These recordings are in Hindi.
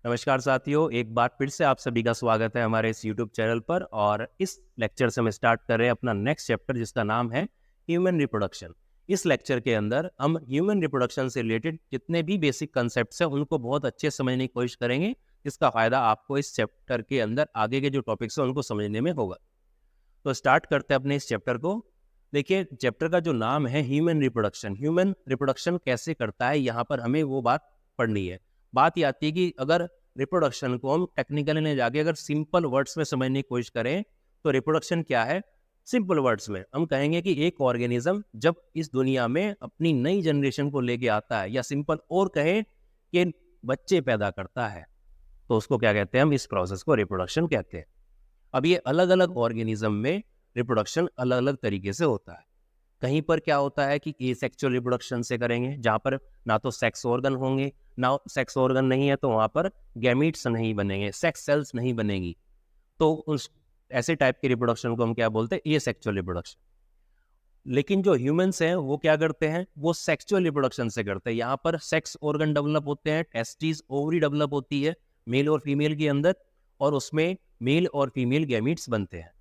नमस्कार साथियों, एक बार फिर से आप सभी का स्वागत है हमारे इस यूट्यूब चैनल पर। और इस लेक्चर से हम स्टार्ट कर रहे हैं अपना नेक्स्ट चैप्टर जिसका नाम है ह्यूमन रिप्रोडक्शन। इस लेक्चर के अंदर हम ह्यूमन रिप्रोडक्शन से रिलेटेड जितने भी बेसिक कंसेप्ट्स हैं उनको बहुत अच्छे से समझने की कोशिश करेंगे, जिसका फ़ायदा आपको इस चैप्टर के अंदर आगे के जो टॉपिक्स हैं उनको समझने में होगा। तो स्टार्ट करते हैं अपने इस चैप्टर को। देखिए, चैप्टर का जो नाम है ह्यूमन रिप्रोडक्शन कैसे करता है, यहाँ पर हमें वो बात पढ़नी है। बात ये आती है कि अगर रिप्रोडक्शन को हम टेक्निकली नहीं जाके अगर सिंपल वर्ड्स में समझने की कोशिश करें तो रिप्रोडक्शन क्या है। सिंपल वर्ड्स में हम कहेंगे कि एक ऑर्गेनिज्म जब इस दुनिया में अपनी नई जनरेशन को लेके आता है, या सिंपल और कहें कि बच्चे पैदा करता है, तो उसको क्या कहते हैं, हम इस प्रोसेस को रिप्रोडक्शन कहते हैं। अब ये अलग अलग ऑर्गेनिज्म में रिप्रोडक्शन अलग अलग तरीके से होता है। कहीं पर क्या होता है कि एसेक्सुअल रिप्रोडक्शन से करेंगे, जहाँ पर ना तो सेक्स ऑर्गन होंगे, ना सेक्स ऑर्गन नहीं है तो वहाँ पर गैमीट्स नहीं बनेंगे, सेक्स सेल्स नहीं बनेगी। तो उस ऐसे टाइप के रिप्रोडक्शन को हम क्या बोलते हैं, एसेक्सुअल रिप्रोडक्शन। लेकिन जो ह्यूमंस हैं वो क्या करते हैं, वो सेक्सुअल रिप्रोडक्शन से करते हैं। यहाँ पर सेक्स ऑर्गन डेवलप होते हैं, टेस्टिस ओवरी डेवलप होती है मेल और फीमेल के अंदर, और उसमें मेल और फीमेल गैमीट्स बनते हैं,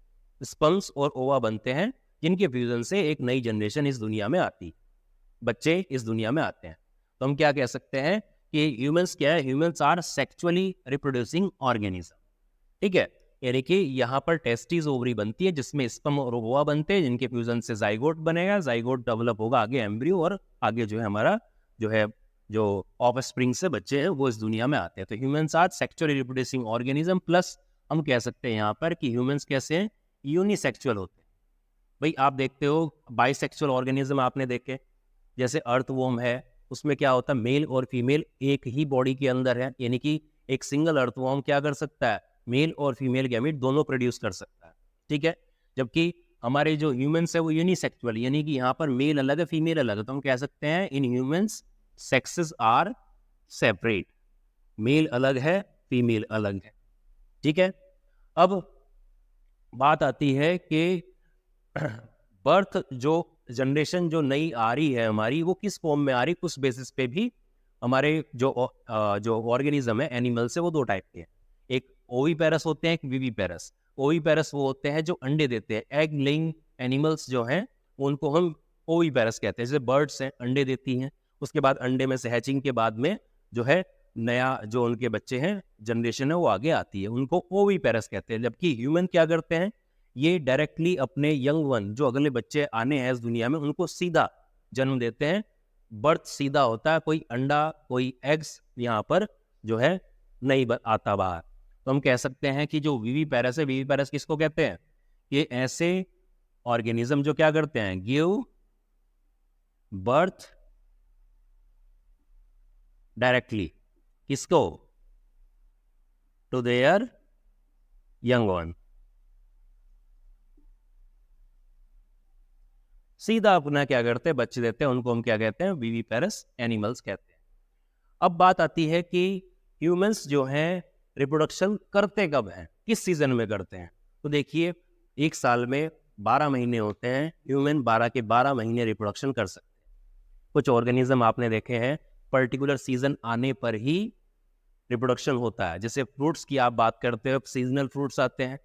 स्पर्म्स और ओवा बनते हैं, जिनके फ्यूजन से एक नई जनरेशन इस दुनिया में आती है, बच्चे इस दुनिया में आते हैं। तो हम क्या कह सकते हैं कि ह्यूमंस क्या है, humans are sexually reproducing organism. ठीक है, यानी कि यहाँ पर टेस्टिस ओवरी बनती है जिसमें स्पर्म और ओवा बनते हैं, जिनके फ्यूजन से जाइगोट बनेगा, जाइगोट डेवलप होगा आगे एम्ब्रियो, और आगे जो है हमारा जो ऑफ स्प्रिंग से बच्चे हैं वो इस दुनिया में आते हैं। तो humans are sexually reproducing organism, plus हम कह सकते हैं यहाँ पर कि ह्यूमंस कैसे हैं, यूनिसेक्सुअल होते हैं। भाई आप देखते हो बाइसेक्सुअल ऑर्गेनिज्म आपने देखे, जैसे अर्थवॉर्म है, उसमें क्या होता है, मेल और फीमेल एक ही बॉडी के अंदर है, यानी कि एक सिंगल अर्थवॉर्म क्या कर सकता है, मेल और फीमेल गैमीट दोनों प्रोड्यूस कर सकता है। ठीक है, जबकि हमारे जो ह्यूमंस है वो यूनिसेक्सुअल, यानी कि यहाँ पर मेल अलग है फीमेल अलग है। तो हम कह सकते हैं in humans sexes are separate, male अलग है फीमेल अलग है। ठीक है, अब बात आती है कि बर्थ जो जनरेशन जो नई आ रही है हमारी, वो किस फॉर्म में आ रही, उस बेसिस पे भी हमारे जो ऑर्गेनिज्म है एनिमल से, वो दो टाइप के हैं। एक ओवीपेरस होते हैं, एक विवीपेरस। ओवीपेरस वो होते हैं जो अंडे देते हैं, एग लेइंग एनिमल्स जो हैं उनको हम ओवीपेरस कहते हैं। जैसे बर्ड्स हैं, अंडे देती हैं, उसके बाद अंडे में से हैचिंग के बाद में जो है नया जो उनके बच्चे हैं, जनरेशन है, वो आगे आती है, उनको ओवीपेरस कहते हैं। जबकि ह्यूमन क्या करते हैं, ये डायरेक्टली अपने यंग वन जो अगले बच्चे आने हैं इस दुनिया में उनको सीधा जन्म देते हैं। बर्थ सीधा होता है, कोई अंडा कोई एग्स यहाँ पर जो है नहीं आता बाहर। तो हम कह सकते हैं कि जो वीवी पैरस है, वीवी पैरस किसको कहते हैं, ये ऐसे ऑर्गेनिज्म जो क्या करते हैं, गिव बर्थ डायरेक्टली, किसको, टू देयर यंग वन, सीधा अपना क्या करते हैं, बच्चे देते हैं, उनको हम क्या कहते हैं, वीवी पैरस एनिमल्स कहते हैं। अब बात आती है कि ह्यूमंस जो हैं रिप्रोडक्शन करते कब हैं, किस सीजन में करते हैं। तो देखिए, एक साल में 12 महीने होते हैं, ह्यूमन 12 के 12 महीने रिप्रोडक्शन कर सकते हैं। कुछ ऑर्गेनिज्म आपने देखे हैं पर्टिकुलर सीजन आने पर ही रिप्रोडक्शन होता है। जैसे फ्रूट्स की आप बात करते हो, सीजनल फ्रूट्स आते हैं,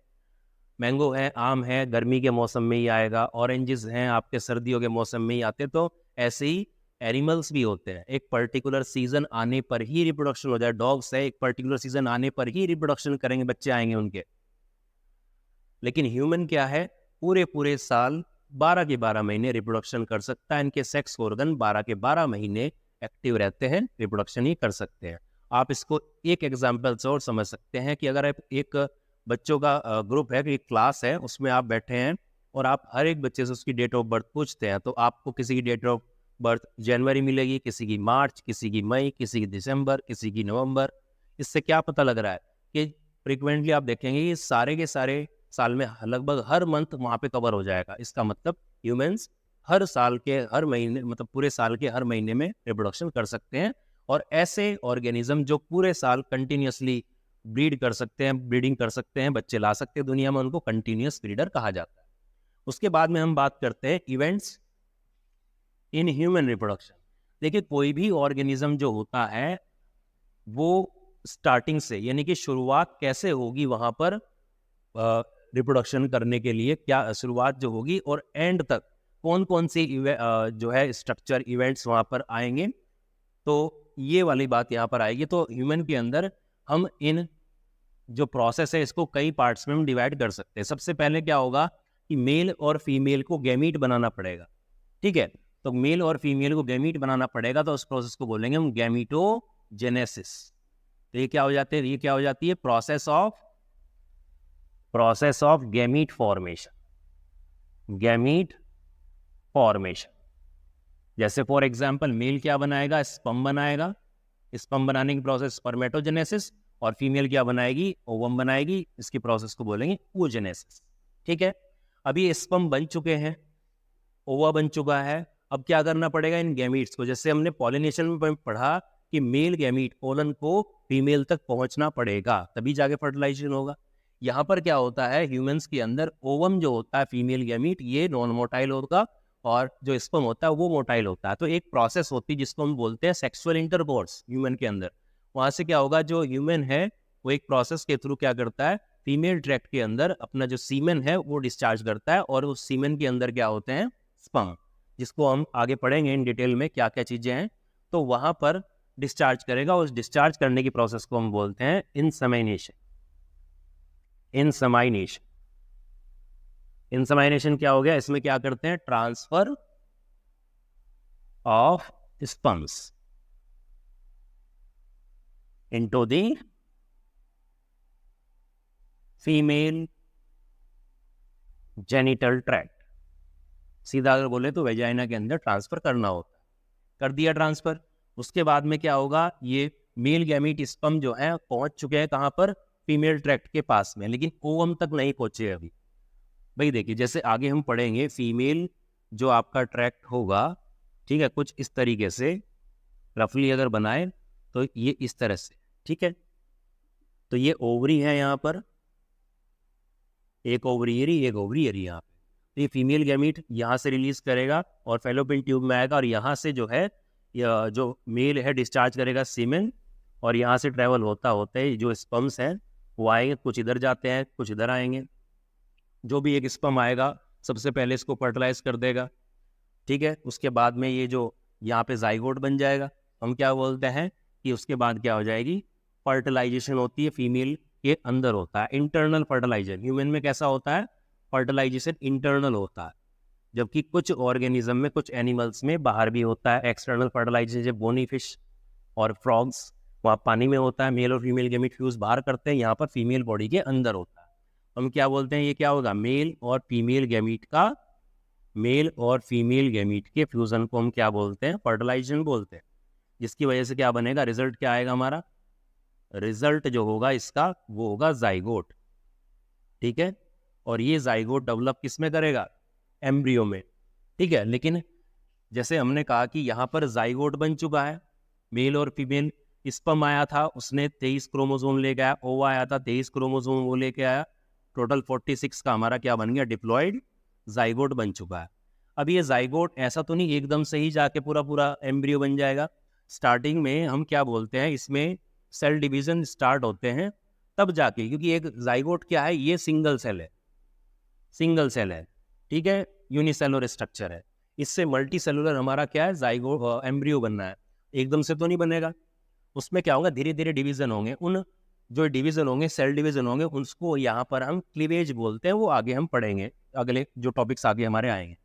मैंगो है, आम है, गर्मी के मौसम में ही आएगा, ऑरेंजेस हैं आपके सर्दियों के मौसम में ही आते हैं। तो ऐसे ही एनिमल्स भी होते हैं, एक पर्टिकुलर सीजन आने पर ही रिप्रोडक्शन हो जाए। डॉग्स है, एक पर्टिकुलर सीजन आने पर ही रिप्रोडक्शन करेंगे, बच्चे आएंगे उनके। लेकिन ह्यूमन क्या है, पूरे पूरे साल 12 के 12 महीने रिप्रोडक्शन कर सकता है। इनके सेक्स ऑर्गन 12 के 12 महीने एक्टिव रहते हैं, रिप्रोडक्शन ही कर सकते हैं। आप इसको एक एग्जाम्पल से और समझ सकते हैं कि अगर आप एक बच्चों का ग्रुप है, एक क्लास है, उसमें आप बैठे हैं और आप हर एक बच्चे से उसकी डेट ऑफ बर्थ पूछते हैं, तो आपको किसी की डेट ऑफ बर्थ जनवरी मिलेगी, किसी की मार्च, किसी की मई, किसी की दिसंबर, किसी की नवंबर। इससे क्या पता लग रहा है कि फ्रिक्वेंटली आप देखेंगे ये सारे के सारे साल में लगभग हर मंथ वहाँ पे कवर हो जाएगा। इसका मतलब ह्यूमंस हर साल के हर महीने, मतलब पूरे साल के हर महीने में रिप्रोडक्शन कर सकते हैं। और ऐसे ऑर्गेनिज्म जो पूरे साल कंटिन्यूसली ब्रीड कर सकते हैं, ब्रीडिंग कर सकते हैं, बच्चे ला सकते हैं दुनिया में, उनको कंटिन्यूस ब्रीडर कहा जाता है। उसके बाद में हम बात करते हैं इवेंट्स इन ह्यूमन रिप्रोडक्शन। देखिए, कोई भी ऑर्गेनिज्म जो होता है वो स्टार्टिंग से, यानी कि शुरुआत कैसे होगी वहाँ पर रिप्रोडक्शन करने के लिए, क्या शुरुआत जो होगी, और एंड तक कौन कौन सी जो है स्ट्रक्चर इवेंट्स वहाँ पर आएंगे, तो ये वाली बात यहाँ पर आएगी। तो ह्यूमन के अंदर हम इन जो प्रोसेस है इसको कई पार्ट्स में हम डिवाइड कर सकते हैं। सबसे पहले क्या होगा कि मेल और फीमेल को गैमीट बनाना पड़ेगा, ठीक है। तो मेल और फीमेल को गैमीट बनाना पड़ेगा, तो उस प्रोसेस को बोलेंगे हम गैमीटोजेनेसिस। तो ये क्या हो जाते हैं, ये क्या हो जाती है, process of gamete formation. Gamete formation, जैसे फॉर एग्जांपल मेल क्या बनाएगा, स्पर्म बनाएगा, स्पर्म बनाने की प्रोसेस स्पर्मेटोजेनेसिस, और फीमेल क्या बनाएगी, ओवम बनाएगी, इसकी प्रोसेस को बोलेंगे oogenesis, ठीक है। अभी स्पर्म बन चुके हैं, ओवा बन चुका है, अब क्या करना पड़ेगा इन गैमीट्स को, जैसे हमने पॉलिनेशन में पढ़ा कि मेल गैमीट पोलन को फीमेल तक पहुंचना पड़ेगा तभी जाके फर्टिलाइजेशन होगा। यहाँ पर क्या होता है, ह्यूमंस के अंदर ओवम जो होता है फीमेल गैमीट ये नॉन मोटाइल होगा, और जो स्पर्म होता है वो मोटाइल होता है। तो एक प्रोसेस होती है जिसको हम बोलते हैं सेक्सुअल इंटरकोर्स ह्यूमन के अंदर। वहाँ से क्या होगा, जो ह्यूमन है वो एक प्रोसेस के थ्रू क्या करता है, फीमेल ट्रैक्ट के अंदर अपना जो सीमेन है वो डिस्चार्ज करता है, और उस सीमेन के अंदर क्या होते हैं, स्पर्म, जिसको हम आगे पढ़ेंगे इन डिटेल में क्या क्या चीज़ें हैं। तो वहाँ पर डिस्चार्ज करेगा, उस डिस्चार्ज करने की प्रोसेस को हम बोलते हैं इंसेमिनेशन। इंसेमिनेशन, इंसेमिनेशन क्या हो गया, इसमें क्या करते हैं, transfer of sperms into the female genital tract. सीधा अगर बोले तो वेजाइना के अंदर ट्रांसफर करना होता है, कर दिया ट्रांसफर। उसके बाद में क्या होगा, ये मेल गैमीट स्पर्म जो है पहुंच चुके हैं कहाँ पर, फीमेल ट्रैक्ट के पास में, लेकिन ओवम तक नहीं पहुंचे अभी। भाई देखिए, जैसे आगे हम पढ़ेंगे फीमेल जो आपका ट्रैक्ट होगा, ठीक है, कुछ इस तरीके से रफली अगर बनाए तो ये इस तरह से, ठीक है। तो ये ओवरी है यहाँ पर, एक ओवरी ये रही, एक ओवरी ये रही यहाँ पे। तो ये फीमेल गैमीट यहाँ से रिलीज करेगा और फेलोपियन ट्यूब में आएगा, और यहाँ से जो है जो मेल है डिस्चार्ज करेगा सीमेन, और यहाँ से ट्रैवल होता होते जो स्पर्म्स हैं वो आएंगे, कुछ इधर जाते हैं कुछ इधर आएंगे। जो भी एक स्पर्म आएगा सबसे पहले इसको फर्टिलाइज कर देगा, ठीक है। उसके बाद में ये जो यहाँ पे जाइगोट बन जाएगा, हम क्या बोलते हैं कि उसके बाद क्या हो जाएगी, फर्टिलाइजेशन होती है, फीमेल के अंदर होता है इंटरनल फर्टिलाइजेशन। ह्यूमन में कैसा होता है, फर्टिलाइजेशन इंटरनल होता है, जबकि कुछ ऑर्गेनिज्म में, कुछ एनिमल्स में बाहर भी होता है एक्सटर्नल फर्टिलाइजेशन। जब बोनी फिश और फ्रॉग्स वहाँ पानी में होता है, मेल और फीमेल गैमीट फ्यूज बाहर करते हैं, यहाँ पर फीमेल बॉडी के अंदर होता है। हम क्या बोलते हैं, ये क्या होगा, मेल और फीमेल गैमीट का, मेल और फीमेल गैमीट के फ्यूजन को हम क्या बोलते हैं, फर्टिलाइजेशन बोलते हैं। जिसकी वजह से क्या बनेगा, रिजल्ट क्या आएगा हमारा, रिजल्ट जो होगा इसका वो होगा जाइगोट, ठीक है। और ये जाइगोट डेवलप किस में करेगा, एम्ब्रियो में, ठीक है। लेकिन जैसे हमने कहा कि यहाँ पर जाइगोट बन चुका है, मेल और फीमेल, स्पर्म आया था उसने 23 क्रोमोसोम लेके आया, ओवा आया था 23 क्रोमोसोम वो लेके आया, टोटल 46 का हमारा क्या बन गया, डिप्लॉयड जाइगोट बन चुका है। अब ये जाइगोट ऐसा तो नहीं एकदम से ही जाके पूरा पूरा एम्ब्रियो बन जाएगा। स्टार्टिंग में हम क्या बोलते हैं, इसमें सेल डिवीजन स्टार्ट होते हैं तब जाके, क्योंकि एक जाइगोट क्या है, ये सिंगल सेल है, सिंगल सेल है, ठीक है, यूनिसेलुलर स्ट्रक्चर है। इससे मल्टी सेलुलर हमारा क्या है, जाइगोट एम्ब्रियो बनना है, एकदम से तो नहीं बनेगा। उसमें क्या होगा, धीरे धीरे डिवीजन होंगे, उन जो डिवीजन होंगे, सेल डिवीजन होंगे, उसको यहाँ पर हम क्लीवेज बोलते हैं, वो आगे हम पढ़ेंगे, अगले जो टॉपिक्स आगे हमारे आएंगे।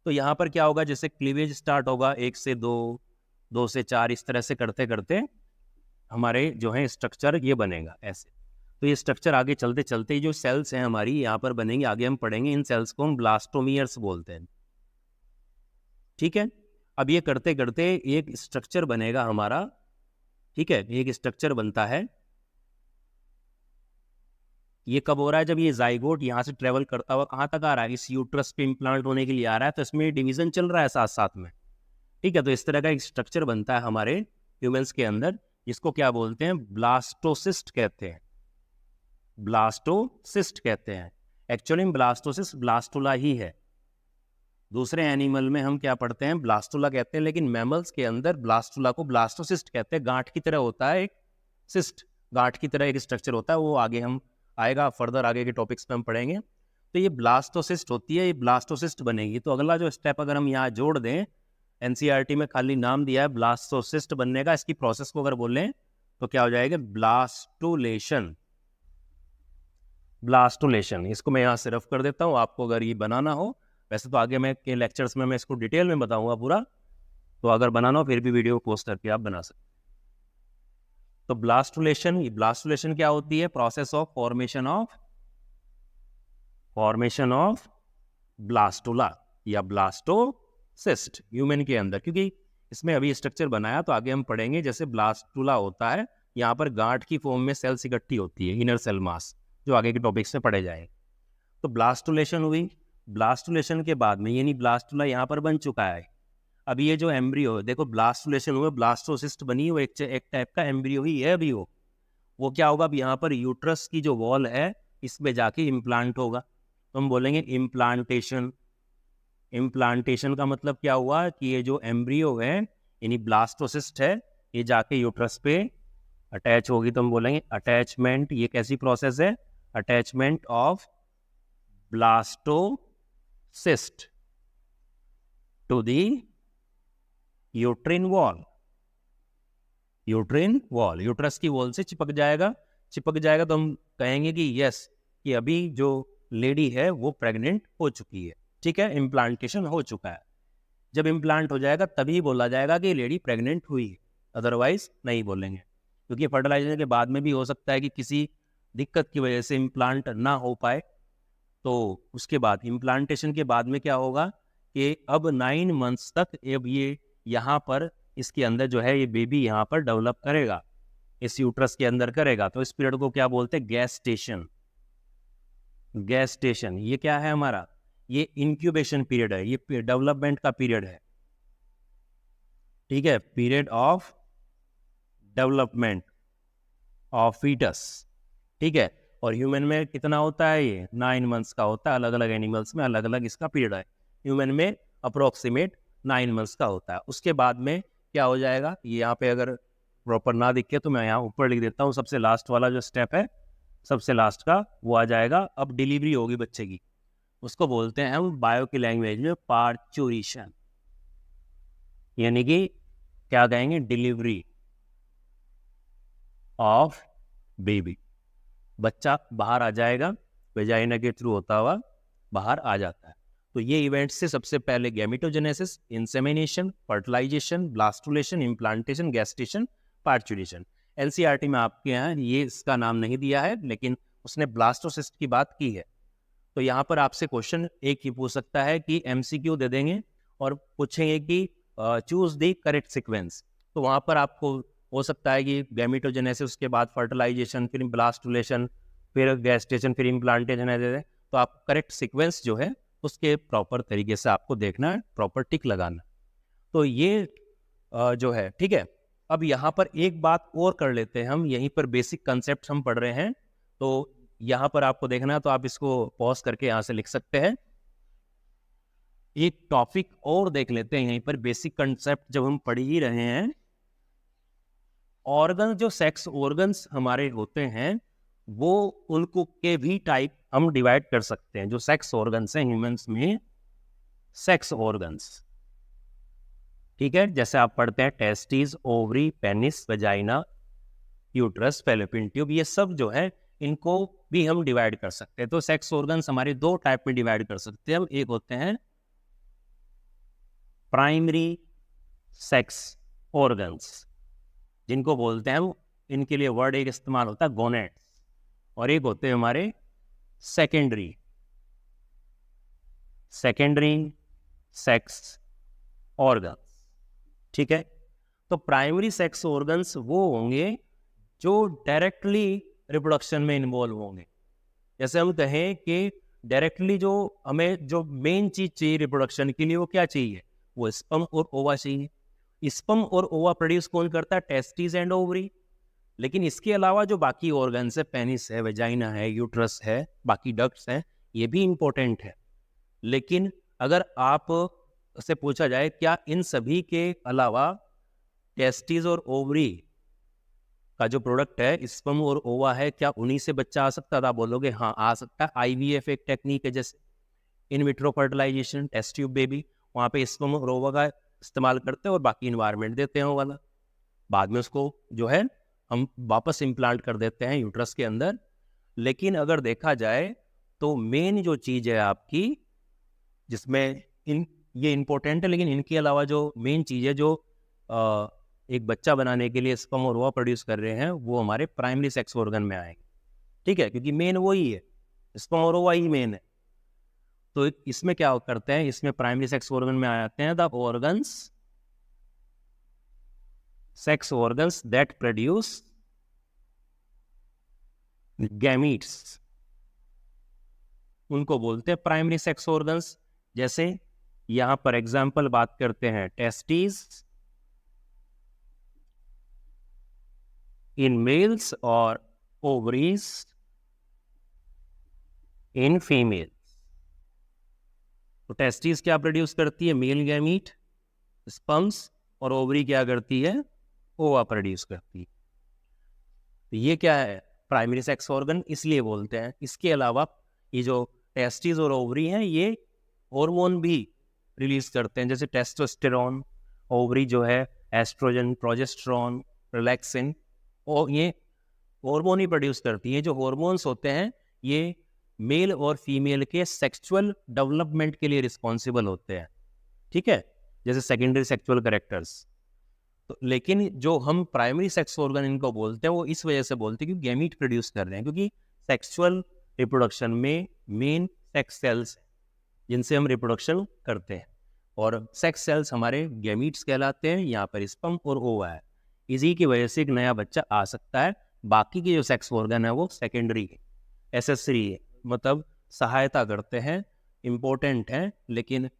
तो यहाँ पर क्या होगा, जैसे क्लीवेज स्टार्ट होगा 1 से 2, 2 से 4, इस तरह से करते करते हमारे जो है स्ट्रक्चर ये बनेगा ऐसे। तो ये स्ट्रक्चर आगे चलते चलते जो सेल्स हैं हमारी यहाँ पर बनेंगे, आगे हम पढ़ेंगे, इन सेल्स को हम ब्लास्टोमियर्स बोलते हैं, ठीक है। अब ये करते करते एक स्ट्रक्चर बनेगा हमारा, ठीक है, एक स्ट्रक्चर बनता है। ये कब हो रहा है, जब ये जाइगोट यहाँ से ट्रेवल करता हुआ कहाँ तक आ रहा है, इस यूट्रस पे इम्प्लांट होने के लिए आ रहा है, तो इसमें डिवीजन चल रहा है साथ साथ में, ठीक है। तो इस तरह का एक स्ट्रक्चर बनता है हमारे ह्यूमंस के अंदर, जिसको क्या बोलते हैं, ब्लास्टोसिस्ट कहते हैं, ब्लास्टोसिस्ट कहते हैं। एक्चुअली में ब्लास्टोसिस्ट ब्लास्टुला ही है, दूसरे एनिमल में हम क्या पढ़ते हैं, ब्लास्टुला कहते हैं, लेकिन मैमल्स के अंदर ब्लास्टुला को ब्लास्टोसिस्ट कहते हैं। गांठ की तरह होता है एक सिस्ट, गांठ की तरह एक स्ट्रक्चर होता है, वो आगे हम आएगा, फर्दर आगे के टॉपिक्स में हम पढ़ेंगे। तो ये ब्लास्टोसिस्ट होती है, ये ब्लास्टोसिस्ट बनेगी। तो अगला जो स्टेप अगर हम यहाँ जोड़ दें, एनसीईआरटी में खाली नाम दिया है ब्लास्टोसिस्ट बनने का, इसकी प्रोसेस को अगर बोलें तो क्या हो जाएगा, ब्लास्टुलेशन। ब्लास्टुलेशन, इसको मैं यहाँ से रफ कर देता हूँ, आपको अगर ये बनाना हो, वैसे तो आगे मैं के लेक्चर्स में मैं इसको डिटेल में बताऊंगा पूरा, तो अगर बनाना हो फिर भी वीडियो पोस्ट करके आप बना सकते। तो ब्लास्टुलेशन क्या होती है, process of formation of blastula या ब्लास्टोसिस्ट ह्यूमन के अंदर, क्योंकि इसमें अभी स्ट्रक्चर बनाया तो आगे हम पढ़ेंगे। जैसे ब्लास्टुला होता है, यहाँ पर गांठ की फॉर्म में सेल्स इकट्ठी होती है, इनर सेल मास, जो आगे के टॉपिक्स में पढ़े जाएंगे। तो ब्लास्टुलेशन हुई, ब्लास्टुलेशन के बाद में यानी ब्लास्टुला यहाँ पर बन चुका है। अभी ये जो एम्ब्रियो, देखो ब्लास्टुलेशन हुआ, ब्लास्टोसिस्ट बनी, वो एक टाइप का एम्ब्रियो ही है अभी वो क्या होगा, अब यहाँ पर यूट्रस की जो वॉल है इसमें जाके इम्प्लांट होगा, तो हम बोलेंगे इम्प्लांटेशन। इम्प्लांटेशन का मतलब क्या हुआ कि ये जो एम्ब्रियो है यानी ब्लास्टोसिस्ट है, ये जाके यूट्रस पे अटैच होगी, तो हम बोलेंगे अटैचमेंट। ये कैसी प्रोसेस है, attachment of blastocyst to the uterine wall. Uterus की वॉल से चिपक जाएगा तो हम कहेंगे कि यस, कि अभी जो लेडी है वो प्रेग्नेंट हो चुकी है, ठीक है, इम्प्लांटेशन हो चुका है। जब इम्प्लांट हो जाएगा तभी बोला जाएगा कि लेडी प्रेग्नेंट हुई है, अदरवाइज नहीं बोलेंगे, क्योंकि फर्टिलाइजेशन के बाद में भी हो सकता है कि किसी दिक्कत की वजह से इम्प्लांट ना हो पाए। तो उसके बाद इम्प्लांटेशन के बाद में क्या होगा कि अब 9 मंथ्स तक अब ये यहाँ पर इसके अंदर जो है ये बेबी यहाँ पर डेवलप करेगा, इस यूट्रस के अंदर करेगा। तो इस पीरियड को क्या बोलते हैं, गैस्टेशन। ये क्या है हमारा, ये इंक्यूबेशन पीरियड है, ये डेवलपमेंट का पीरियड है, ठीक है, period of development of foetus, ठीक है। और ह्यूमन में कितना होता है, ये 9 मंथ्स का होता है, अलग अलग एनिमल्स में अलग अलग इसका पीरियड है, ह्यूमन में अप्रोक्सीमेट 9 मंथ्स का होता है। उसके बाद में क्या हो जाएगा, ये यहाँ पे अगर प्रॉपर ना दिखे तो मैं यहाँ ऊपर लिख देता हूँ, सबसे लास्ट वाला जो स्टेप है, सबसे लास्ट का वो आ जाएगा, अब डिलीवरी होगी बच्चे की, उसको बोलते हैं हम बायो की लैंग्वेज में पार्चुरेशन, यानी कि क्या कहेंगे, डिलीवरी ऑफ बेबी। बच्चा बाहर आ जाएगा, वेजाइना के थ्रू होता हुआ बाहर आ जाता है। तो ये इवेंट से सबसे पहले gametogenesis, insemination, fertilisation, blastulation, implantation, gestation, parturition. NCERT में आपके यहाँ ये इसका नाम नहीं दिया है, लेकिन उसने ब्लास्टोसिस्ट की बात की है। तो यहाँ पर आपसे क्वेश्चन एक ही पूछ सकता है कि एमसीक्यू दे देंगे और पूछेंगे कि चूज द करेक्ट सीक्वेंस। तो वहाँ पर आपको हो सकता है कि गैमेटोजेनेसिस, उसके बाद फर्टिलाइजेशन, फिर ब्लास्टुलेशन, फिर गैस्टेशन, फिर इम्प्लांटेशन है। तो आप करेक्ट सीक्वेंस जो है उसके प्रॉपर तरीके से आपको देखना है, प्रॉपर टिक लगाना। तो ये जो है, ठीक है। अब यहाँ पर एक बात और कर लेते हैं हम, यहीं पर बेसिक कंसेप्ट हम पढ़ रहे हैं, तो यहाँ पर आपको देखना है, तो आप इसको पॉज करके यहाँ से लिख सकते हैं। एक टॉपिक और देख लेते हैं यहीं पर, बेसिक कंसेप्ट जब हम पढ़ ही रहे हैं। ऑर्गन, जो सेक्स ऑर्गन्स हमारे होते हैं, वो उनको के भी टाइप हम डिवाइड कर सकते हैं। जो सेक्स ऑर्गन्स हैं ह्यूमंस में, सेक्स ऑर्गन्स, ठीक है, जैसे आप पढ़ते हैं testis, ovary, penis, vagina, uterus, fallopian tube, ये सब जो है इनको भी हम डिवाइड कर सकते हैं। तो सेक्स ऑर्गन्स हमारे दो टाइप में डिवाइड कर सकते हैं हम। एक होते हैं प्राइमरी सेक्स ऑर्गन्स, जिनको बोलते हैं हम, इनके लिए वर्ड एक इस्तेमाल होता है गोनेट्स, और एक होते हैं हमारे सेकेंडरी सेक्स ऑर्गन्स, ठीक है। तो प्राइमरी सेक्स ऑर्गन्स वो होंगे जो डायरेक्टली रिप्रोडक्शन में इन्वॉल्व होंगे। जैसे हम कहें कि डायरेक्टली जो हमें जो मेन चीज चाहिए रिप्रोडक्शन के लिए, वो क्या चाहिए, वो स्पर्म और ओवा चाहिए। स्पर्म और ओवा प्रोड्यूस कौन करता है, टेस्टिस एंड ओवरी। लेकिन इसके अलावा जो बाकी ऑर्गन्स है, पेनिस है, वेजाइना है, यूट्रस है, बाकी डक्ट्स हैं, ये भी इंपॉर्टेंट है। लेकिन अगर आप से पूछा जाए क्या इन सभी के अलावा टेस्टिस और ओवरी का जो प्रोडक्ट है स्पर्म और ओवा है, क्या उन्हीं से बच्चा आ सकता है? आप बोलोगे हाँ आ सकता है। आईवीएफ एक टेक्निक है, जैसे in vitro fertilisation, test tube baby, वहाँ पे स्पर्म और ओवा का इस्तेमाल करते हैं और बाकी इन्वायरमेंट देते हैं वो वाला। बाद में उसको जो है हम वापस इम्प्लांट कर देते हैं यूट्रस के अंदर। लेकिन अगर देखा जाए तो मेन जो चीज़ है आपकी, जिसमें ये इम्पोर्टेंट है, लेकिन इनके अलावा जो मेन चीज़ है जो एक बच्चा बनाने के लिए स्पर्म और ओवा प्रोड्यूस कर रहे हैं, वो हमारे प्राइमरी सेक्स ऑर्गन में आएंगे। ठीक है, क्योंकि मेन वही है, स्पर्म और ओवा ही मेन है। तो इसमें क्या करते हैं, इसमें प्राइमरी सेक्स ऑर्गन में आ जाते हैं the organs, sex organs that produce gametes, उनको बोलते हैं प्राइमरी सेक्स ऑर्गन्स। जैसे यहां पर एग्जांपल बात करते हैं टेस्टिस इन मेल्स और ओवरीज इन फीमेल। तो टेस्टिस क्या प्रोड्यूस करती है? मेल गैमीट, स्पर्म्स, और ओवरी क्या करती है? ओवा प्रोड्यूस करती है। तो ये क्या है? प्राइमरी सेक्स ऑर्गन इसलिए बोलते हैं। इसके अलावा ये जो टेस्टिस और ओवरी हैं, ये हार्मोन भी रिलीज करते हैं, जैसे टेस्टोस्टेरोन। ओवरी जो है एस्ट्रोजन, प्रोजेस्टेरोन, रिलैक्सिन, और ये हार्मोन ही प्रोड्यूस करती है। जो हार्मोन्स होते हैं ये मेल और फीमेल के सेक्सुअल डेवलपमेंट के लिए रिस्पॉन्सिबल होते हैं। ठीक है, जैसे सेकेंडरी सेक्सुअल कैरेक्टर्स। तो लेकिन जो हम प्राइमरी सेक्स ऑर्गन इनको बोलते हैं, वो इस वजह से बोलते हैं क्योंकि गैमीट प्रोड्यूस कर रहे हैं। क्योंकि सेक्सुअल रिप्रोडक्शन में मेन सेक्स सेल्स जिनसे हम रिप्रोडक्शन करते हैं, और सेक्स सेल्स हमारे गैमीट्स कहलाते हैं। यहाँ पर स्पर्म और ओवा है, इसी की वजह से एक नया बच्चा आ सकता है। बाकी के जो सेक्स ऑर्गन है वो सेकेंडरी है, एसेसरी है, मतलब सहायता करते हैं, इम्पोर्टेंट है, लेकिन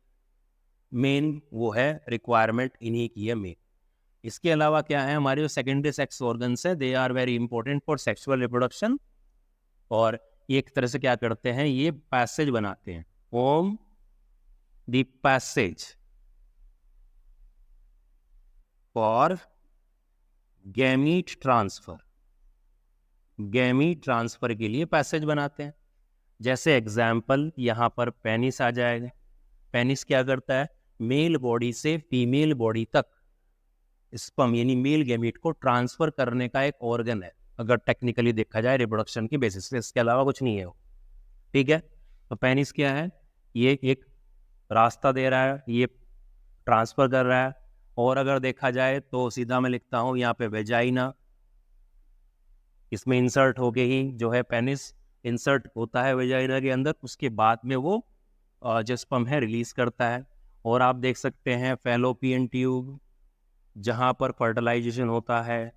मेन वो है, रिक्वायरमेंट इन्हीं की है मेन। इसके अलावा क्या है, हमारे जो सेकेंडरी सेक्स ऑर्गन्स है, they are very important for sexual reproduction. और एक तरह से क्या करते हैं, ये पैसेज बनाते हैं, form the passage for gamete transfer. Gamete transfer के लिए पैसेज बनाते हैं। जैसे एग्जाम्पल यहाँ पर पेनिस आ जाएगा। पेनिस क्या करता है? मेल बॉडी से फीमेल बॉडी तक स्पर्म यानी मेल गैमीट को ट्रांसफर करने का एक ऑर्गन है, अगर टेक्निकली देखा जाए रिप्रोडक्शन की बेसिस पे। इसके अलावा कुछ नहीं है वो। ठीक है, तो पेनिस क्या है? ये एक रास्ता दे रहा है, ये ट्रांसफर कर रहा है। और अगर देखा जाए तो सीधा मैं लिखता हूँ यहाँ पे वेजाइना, इसमें इंसर्ट होके ही जो है पेनिस इंसर्ट होता है वेजाइना के अंदर। उसके बाद में वो जो स्पर्म है रिलीज करता है। और आप देख सकते हैं फैलोपियन ट्यूब, जहाँ पर फर्टिलाइजेशन होता है,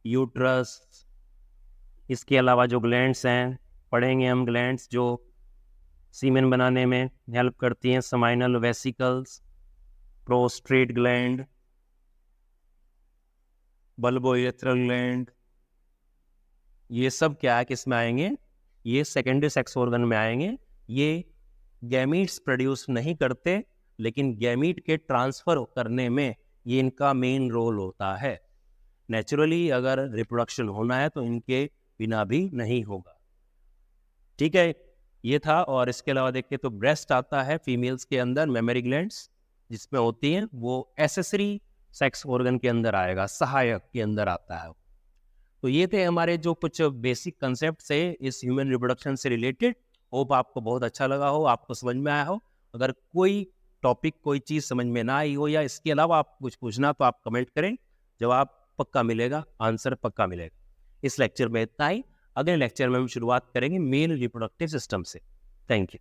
यूट्रस। इसके अलावा जो ग्लैंड्स हैं, पढ़ेंगे हम ग्लैंड्स जो सीमेन बनाने में हेल्प करती हैं, seminal vesicles, prostate gland, bulbourethral gland. ये सब क्या है, किस में आएंगे? ये सेकेंडरी सेक्स ऑर्गन में आएंगे। ये गैमीट्स प्रोड्यूस नहीं करते, लेकिन गैमीट के ट्रांसफर करने में ये इनका मेन रोल होता है। नेचुरली अगर रिप्रोडक्शन होना है तो इनके बिना भी नहीं होगा। ठीक है, ये था। और इसके अलावा देखिए तो ब्रेस्ट आता है फीमेल्स के अंदर, मेमोरी ग्लैंड्स जिसमें होती हैं, वो एसेसरी सेक्स ऑर्गन के अंदर आएगा, सहायक के अंदर आता है। तो ये थे हमारे जो कुछ बेसिक कंसेप्ट है इस ह्यूमन रिप्रोडक्शन से रिलेटेड। होप आपको बहुत अच्छा लगा हो, आपको समझ में आया हो। अगर कोई टॉपिक, कोई चीज़ समझ में ना आई हो या इसके अलावा आप कुछ पूछना, तो आप कमेंट करें, जवाब पक्का मिलेगा, आंसर पक्का मिलेगा। इस लेक्चर में इतना ही। अगले लेक्चर में हम शुरुआत करेंगे मेल रिप्रोडक्टिव सिस्टम से। Thank you.